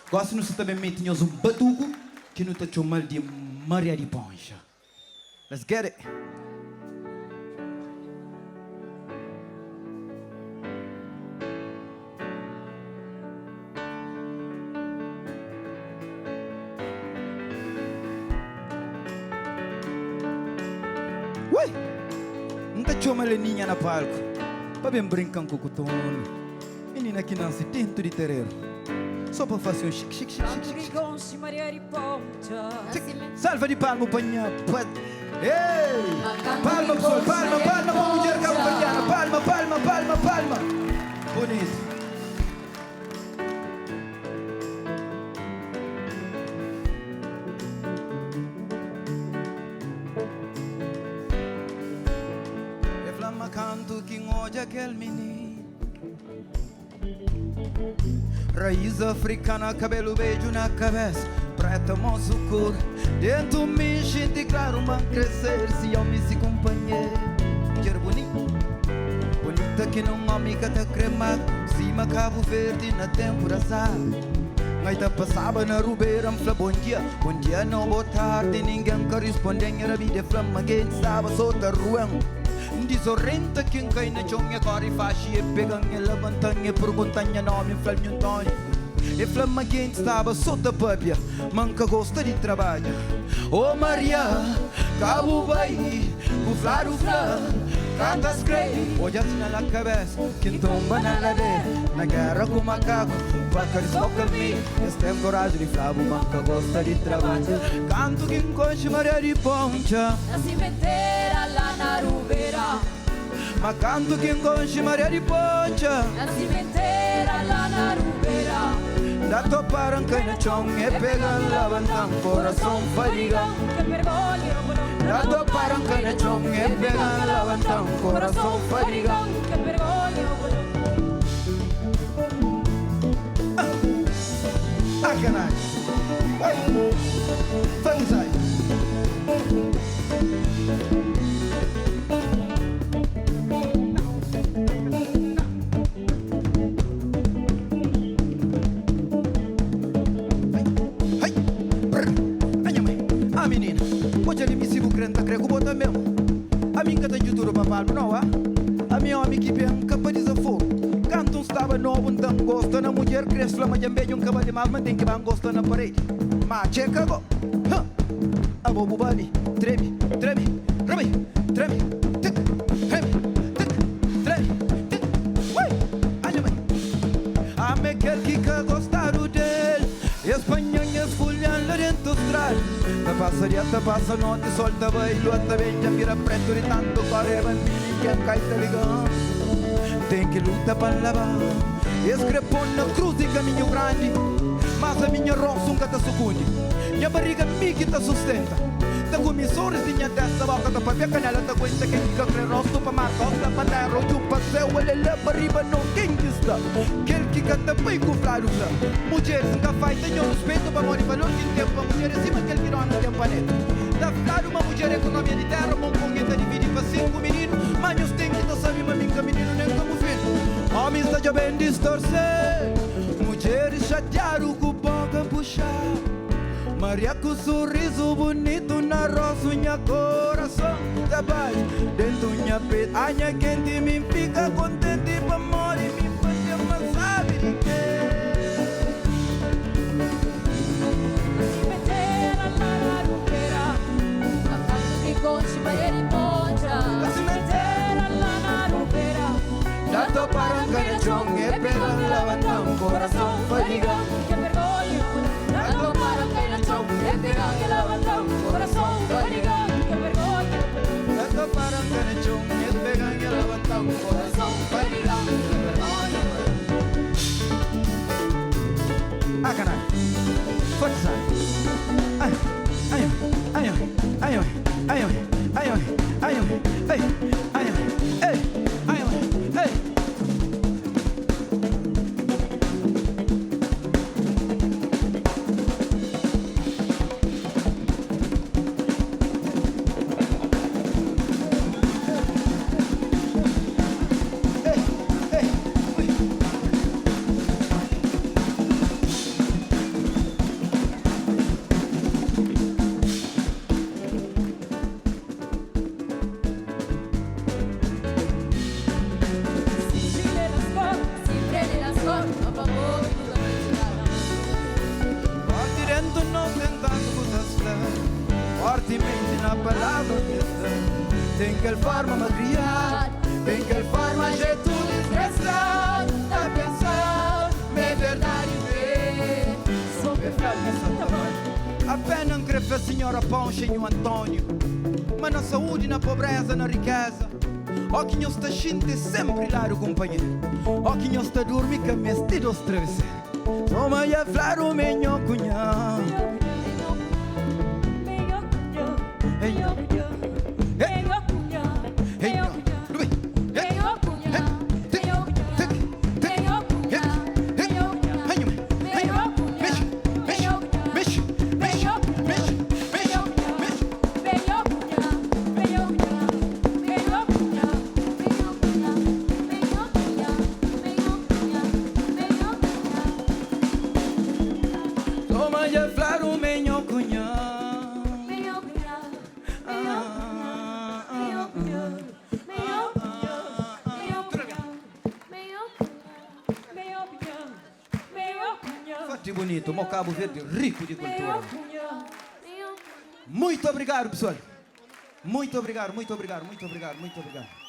Gosto se também metinhos um batuco que não está chamando de Maria de Poncha. Let's get it. Ué, não está chamando a ninha na palco. Para bem brincar com o cotono. Menina que nasce dentro de terreiro. Só para fazer um chique, chique, chique, chique, chique. Rigonci Maria di Ponta. Salva de palma para minha pat. Ei! Palma, pessoal, palma, palma para a mulher cabo-verdiana. Palma, palma, palma, palma. Bonito. E flamma canto que hoje aquele menino. Raiz africana, cabelo beijo na cabeça, preta, moço cor. Dentro me enche claro, mas crescer se eu me se companheiro. Mulher bonita, bonita que não amiga tá cremado. Cima Cabo Verde na temporada. Ngaita passava na rubeira, me fala bom dia não boa tarde. Ninguém corresponde a vida, flama quem sabe, solta ruão. Di sorrenta quem cai na chonha cori faci e peganha levantanha perguntanha nome flamiontonha e flamma quem estava sotto papia manca gosta di trabalho. Oh Maria, cabo vai, o flaro flá, canta screi, hoje assina na cabeça, quem tomba na ladeira, na guerra com macaco, vaca de soca mi, este tem coragem de flavo, manca gosta di trabalho. Canto quem coche Maria di Poncha, La cimentera la narubera. ma canto quem coche Maria di Poncha, La cimentera la narubera. da toppare anche na chong e pega la vanta corazon fadiga. Che vergogna. Da toppare anche na chong e pega la vanta corazon fadiga. Che vergogna. Ah, canai. Vai. Fai sai. Menina, hoje ele me sigo crente, crego bota mesmo. A minha cata de tudo para palmo, não é? A minha amiga que vem capa de desaforo. Canto estava novo, então gosta na mulher, cresce flama de meio, cavalo de mal, mas tem que van gosta na parede. Mas checa go. A bobo bali, treme, treme, treme, treme, tic, treme, tic, treme, tic. Uai, olha mãe. A me quer que gostaram dele. Espanha folhando dentro do trás. Te passa notte, solta vai, luta veglia, vira preto di tanto correre bambini che anche te ligano. Tem que luta para lavar. Escrepona cruz e caminho grande. Mas a minha roça nunca te sucunde. Minha barriga me que te sustenta. Da comissores de minha testa, boca da papel canela da coisa que fica com rosto para marcar da panela, o passeio, ele lá para riba não quem que está. Quer que canta bem com flaro lá. Mulheres nunca faz, tenham respeito para morrer valor que tempo. Mulheres cima que ele não anda de planeta. Da flaro uma mulher economia de terra, bom punheta divide para 5 meninos. Manhos tem que não sabe, mas minha menino nem como filho. Homens da bem distorcer. Mulheres chatearam com boca puxar. Maria com sorriso bonito na roça, minha coração da baixo, dentro minha peito, a minha quente me fica contente para morrer, me faz uma sabe de quê? Cimentera la narubera. La canto Rigonci Maria di Ponta. La cimentera la narubera. Da toppare anche na chong e pega la vanta un corazon fadiga. Che vergogna. Da toppare anche na chong e pega la vanta un corazon fadiga. Che vergogna. Da toppare anche na chong e pega la vanta un corazon fadiga. Che vergogna. Ah, canai. Forza sai. Ai, ai, ai, ai, ai, ai, ai, ai, ai, ai, ai, ai, ai. Enquanto não tentando mudar, fortemente na palavra desta, tem que forma me criar, tem que forma jeito de expressar, a pensar, me verdade ver, sobre a pena cresce a senhora Pãozinho Antônio, mas na saúde, na pobreza, na riqueza. Ó que nós está gente sempre lá o companheiro, ó que nós está dormir com vestidos travesseiros. Toma e aflar o menino cunhão. Bonito, o Cabo Verde rico de cultura. Muito obrigado, pessoal. Muito obrigado, muito obrigado, muito obrigado, muito obrigado.